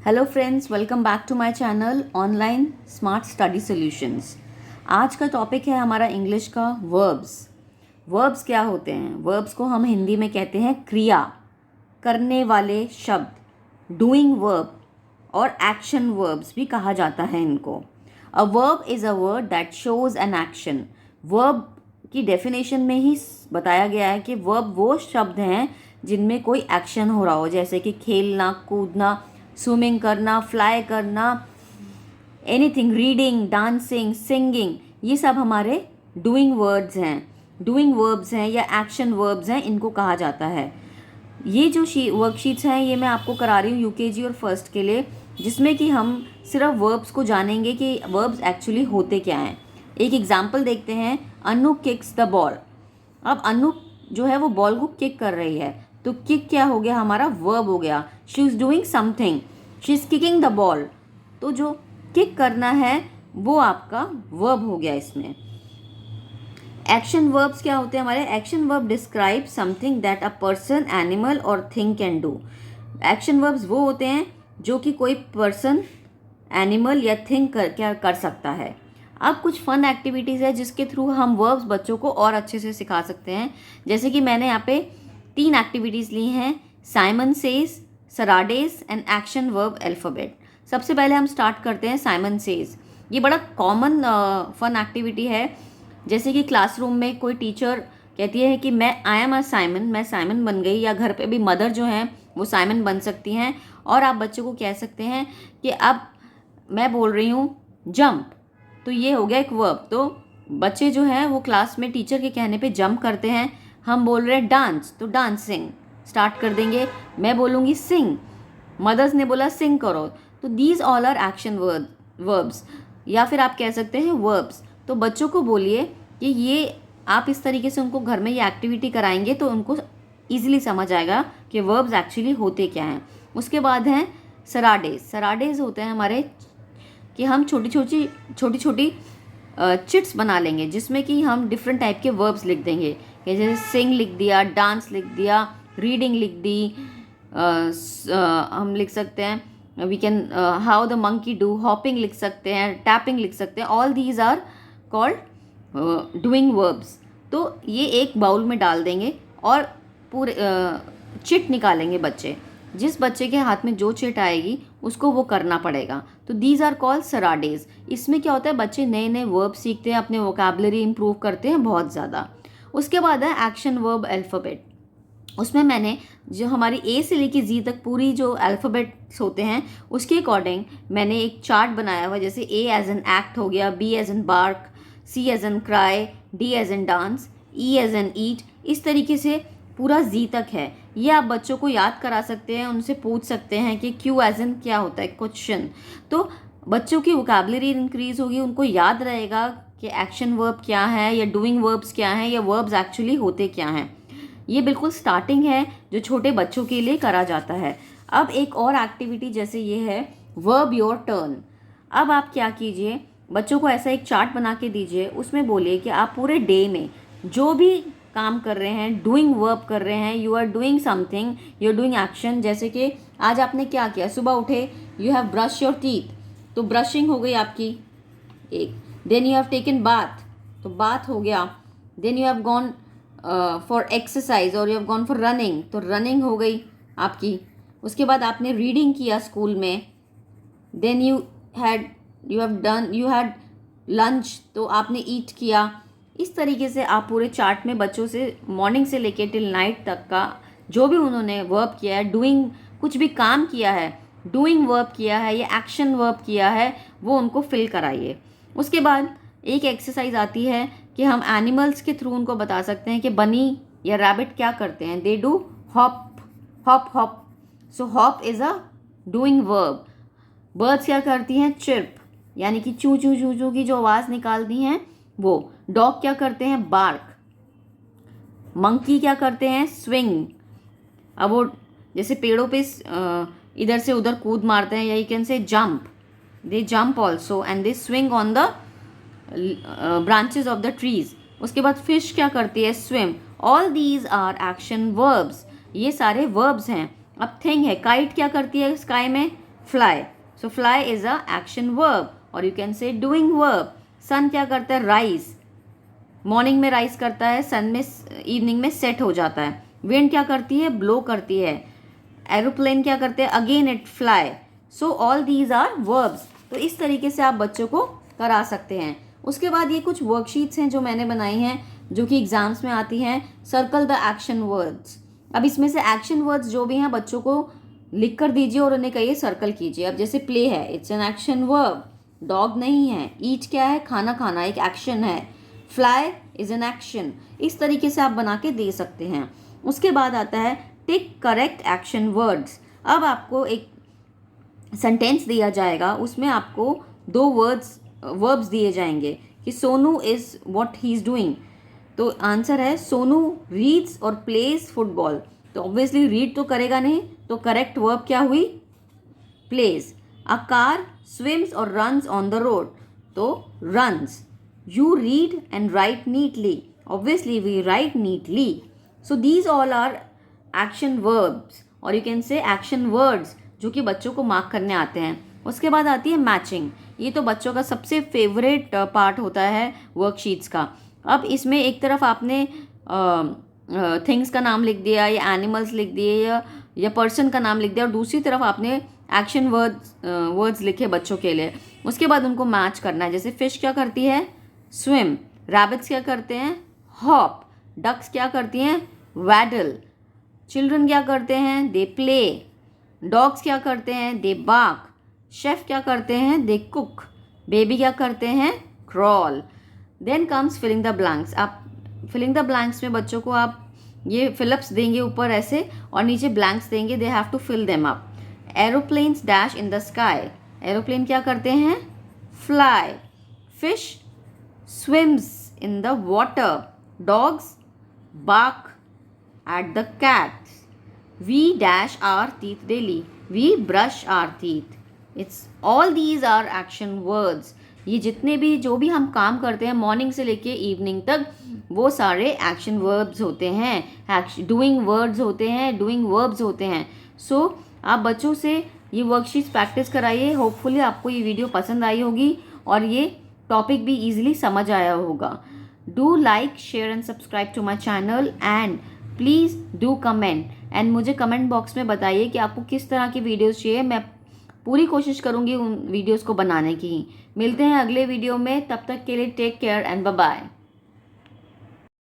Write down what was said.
Hello friends, welcome back to my channel online smart study solutions. आज का topic है हमारा इंग्लिश का वर्ब्स। वर्ब्स क्या होते हैं? वर्ब्स को हम हिंदी में कहते हैं क्रिया, करने वाले शब्द, डूइंग वर्ब और एक्शन वर्ब्स भी कहा जाता है इनको। A verb is a word that shows an action. Verb की डेफिनेशन में ही बताया गया है कि वर्ब वो शब्द हैं जिनमें कोई एक्शन हो रहा हो, जैसे कि खेलना, कूदना, स्विमिंग करना, फ्लाई करना, एनीथिंग, रीडिंग, डांसिंग, सिंगिंग, ये सब हमारे डूइंग वर्ड्स हैं, डूइंग वर्ब्स हैं या एक्शन वर्ब्स हैं, इनको कहा जाता है। ये जो वर्कशीट्स हैं ये मैं आपको करा रही हूँ यूकेजी और फर्स्ट के लिए, जिसमें कि हम सिर्फ वर्ब्स को जानेंगे कि वर्ब्स एक्चुअली होते क्या हैं। एक एग्जाम्पल देखते हैं, अनु किक्स द बॉल। अब अनु जो है वो बॉल को किक कर रही है, तो किक क्या हो गया? हमारा वर्ब हो गया। She is doing something, she is kicking the ball. तो जो किक करना है वो आपका वर्ब हो गया इसमें। एक्शन वर्ब्स क्या होते हैं हमारे? Action verb describe something that a person, animal और thing can do. Action verbs वो होते हैं जो कि कोई पर्सन, एनिमल या थिंग क्या कर सकता है। अब कुछ फन एक्टिविटीज़ है जिसके थ्रू हम वर्ब्स बच्चों को और अच्छे से सिखा सकते हैं। जैसे कि मैंने यहाँ पे 3 एक्टिविटीज़ ली हैं, Simon says, charades and action verb alphabet. सबसे पहले हम स्टार्ट करते हैं साइमन सेज। ये बड़ा कॉमन फन एक्टिविटी है। जैसे कि क्लासरूम में कोई टीचर कहती है कि मैं आई एम अ साइमन, मैं साइमन बन गई, या घर पे भी मदर जो हैं वो साइमन बन सकती हैं। और आप बच्चों को कह सकते हैं कि अब मैं बोल रही हूँ जंप, तो ये हो गया एक वर्ब। तो बच्चे जो हैं वो क्लास में टीचर के कहने पे जंप करते हैं। हम बोल रहे हैं डांस, तो डांसिंग स्टार्ट कर देंगे। मैं बोलूँगी सिंग, मदर्स ने बोला सिंग करो, तो these all are action verbs, या फिर आप कह सकते हैं वर्ब्स। तो बच्चों को बोलिए कि ये आप इस तरीके से उनको घर में ये एक्टिविटी कराएंगे तो उनको ईजिली समझ आएगा कि वर्ब्स एक्चुअली होते क्या हैं। उसके बाद हैं सराडेज। सराडेज होते हैं हमारे कि हम छोटी छोटी चिट्स बना लेंगे जिसमें कि हम डिफरेंट टाइप के वर्ब्स लिख देंगे, जैसे सिंग लिख दिया, डांस लिख दिया, रीडिंग लिख दी, हम लिख सकते हैं we can how the monkey do, hopping लिख सकते हैं, टैपिंग लिख सकते हैं। All these are called doing verbs. तो ये एक बाउल में डाल देंगे और पूरे चिट निकालेंगे बच्चे। जिस बच्चे के हाथ में जो चिट आएगी उसको वो करना पड़ेगा। तो दीज आर कॉल्ड सराडेज। इसमें क्या होता है, बच्चे नए नए वर्ब सीखते हैं, अपने वोकैबुलरी इंप्रूव करते हैं बहुत ज़्यादा। उसके बाद है एक्शन वर्ब अल्फ़ाबेट। उसमें मैंने जो हमारी ए से लेके जी तक पूरी जो अल्फ़ाबेट्स होते हैं उसके अकॉर्डिंग मैंने एक चार्ट बनाया हुआ। जैसे ए एज एन एक्ट हो गया, B as an bark, C as an cry, D as an dance, E as an eat, इस तरीके से पूरा जी तक है। ये आप बच्चों को याद करा सकते हैं, उनसे पूछ सकते हैं कि क्यू एज एन क्या होता है, क्वेश्चन। तो बच्चों की वोकैबुलरी इंक्रीज होगी, उनको याद रहेगा कि एक्शन वर्ब क्या है या डूइंग वर्ब्स क्या हैं या वर्ब्स एक्चुअली होते क्या हैं। ये बिल्कुल स्टार्टिंग है जो छोटे बच्चों के लिए करा जाता है। अब एक और एक्टिविटी जैसे ये है वर्ब योर टर्न। अब आप क्या कीजिए, बच्चों को ऐसा एक चार्ट बना के दीजिए, उसमें बोलिए कि आप पूरे डे में जो भी काम कर रहे हैं, डूइंग वर्ब कर रहे हैं, you are doing something, you are doing action. जैसे कि आज आपने क्या किया, सुबह उठे, you have brush your teeth, तो ब्रशिंग हो गई आपकी एक। Then you have taken bath, तो बाथ हो गया। Then you have gone for exercise और you have gone for running, तो रनिंग हो गई आपकी। उसके बाद आपने रीडिंग किया स्कूल में। देन यू हैड लंच, तो आपने ईट किया। इस तरीके से आप पूरे चार्ट में बच्चों से मॉर्निंग से लेके टिल नाइट तक का जो भी उन्होंने वर्ब किया है, डूइंग कुछ भी काम किया है, डूइंग वर्ब किया है या एक्शन वर्ब किया है, वो उनको फिल कराइए। उसके बाद एक एक्सरसाइज आती है कि हम एनिमल्स के थ्रू उनको बता सकते हैं कि बनी या रैबिट क्या करते हैं, they do hop hop hop. So hop is a doing verb. Birds क्या करती हैं, चिर्प, यानी कि चू चू चू चू की जो आवाज़ निकालती हैं वो। डॉग क्या करते हैं, बार्क। मंकी क्या करते हैं, स्विंग। अब वो जैसे पेड़ों पे इधर से उधर कूद मारते हैं, या you can say jump, they jump also and they swing on the branches of the trees. उसके बाद फिश क्या करती है, swim. All these are action verbs, ये सारे वर्ब्स हैं। अब थिंग है, काइट क्या करती है स्काई में, fly, so fly is a action verb और you can say doing verb. Sun क्या करता है, राइज, मॉर्निंग में राइज करता है, सन में इवनिंग में सेट हो जाता है। विंड क्या करती है, ब्लो करती है। एरोप्लेन क्या करते हैं, again it fly. So all these are verbs. तो इस तरीके से आप बच्चों को करा सकते हैं। उसके बाद ये कुछ वर्कशीट्स हैं जो मैंने बनाई हैं, जो कि एग्जाम्स में आती हैं। Circle the action words. अब इसमें से एक्शन वर्ड्स जो भी हैं बच्चों को लिख कर दीजिए और उन्हें कहिए सर्कल कीजिए। अब जैसे प्ले है, it's an action verb. Dog नहीं है। ईट क्या है, खाना खाना, एक एक्शन है। Fly is an action. इस तरीके से आप बना के दे सकते हैं। उसके बाद आता है टिक करेक्ट एक्शन वर्ड्स। अब आपको एक सेंटेंस दिया जाएगा, उसमें आपको 2 वर्ब्स दिए जाएंगे कि Sonu is what he is doing. तो आंसर है सोनू रीड्स और प्लेज फुटबॉल। तो ऑब्वियसली रीड तो करेगा नहीं, तो करेक्ट वर्ब क्या हुई, प्लेज। अ कार स्विम्स और रन्स ऑन द रोड, तो runs. You read and write neatly, obviously we write neatly. So these all are action verbs और you can say action words जो कि बच्चों को mark करने आते हैं। उसके बाद आती है मैचिंग। ये तो बच्चों का सबसे फेवरेट पार्ट होता है वर्कशीट्स का। अब इसमें एक तरफ आपने थिंग्स का नाम लिख दिया या एनिमल्स लिख दिए या पर्सन का नाम लिख दिया और दूसरी तरफ आपने एक्शन वर्ड्स लिखे बच्चों के लिए। उसके बाद उनको मैच करना है। जैसे फिश क्या करती है, स्विम। रैबिट्स क्या करते हैं, हॉप। डक्स क्या करती हैं, वैडल। चिल्ड्रन क्या करते हैं, दे प्ले। डॉग्स क्या करते हैं, दे बार्क। शेफ क्या करते हैं, दे कुक। बेबी क्या करते हैं, crawl. Then comes filling the blanks. आप फिलिंग द ब्लैंक्स में बच्चों को आप ये फिलअप्स देंगे ऊपर ऐसे और नीचे ब्लैंक्स देंगे, they have to fill them up. Aeroplanes dash in the sky. Aeroplane क्या करते हैं, fly. Fish swims in the water. Dogs bark at the cats. We dash our teeth daily. We brush our teeth. It's all these are action words. ये जितने भी जो भी हम काम करते हैं मॉर्निंग से लेके इवनिंग तक, वो सारे एक्शन वर्ब्स होते हैं, डूइंग वर्ड्स होते हैं, डूइंग वर्ब्स होते हैं। सो आप बच्चों से ये वर्कशीट्स प्रैक्टिस कराइए। होपफुली आपको ये वीडियो पसंद आई होगी और ये टॉपिक भी ईजिली समझ आया होगा। Do like, share and subscribe to my channel and please do comment and मुझे कमेंट बॉक्स में बताइए कि आपको किस तरह की वीडियोस चाहिए। मैं पूरी कोशिश करूँगी उन वीडियोस को बनाने की। मिलते हैं अगले वीडियो में, तब तक के लिए take care and bye bye.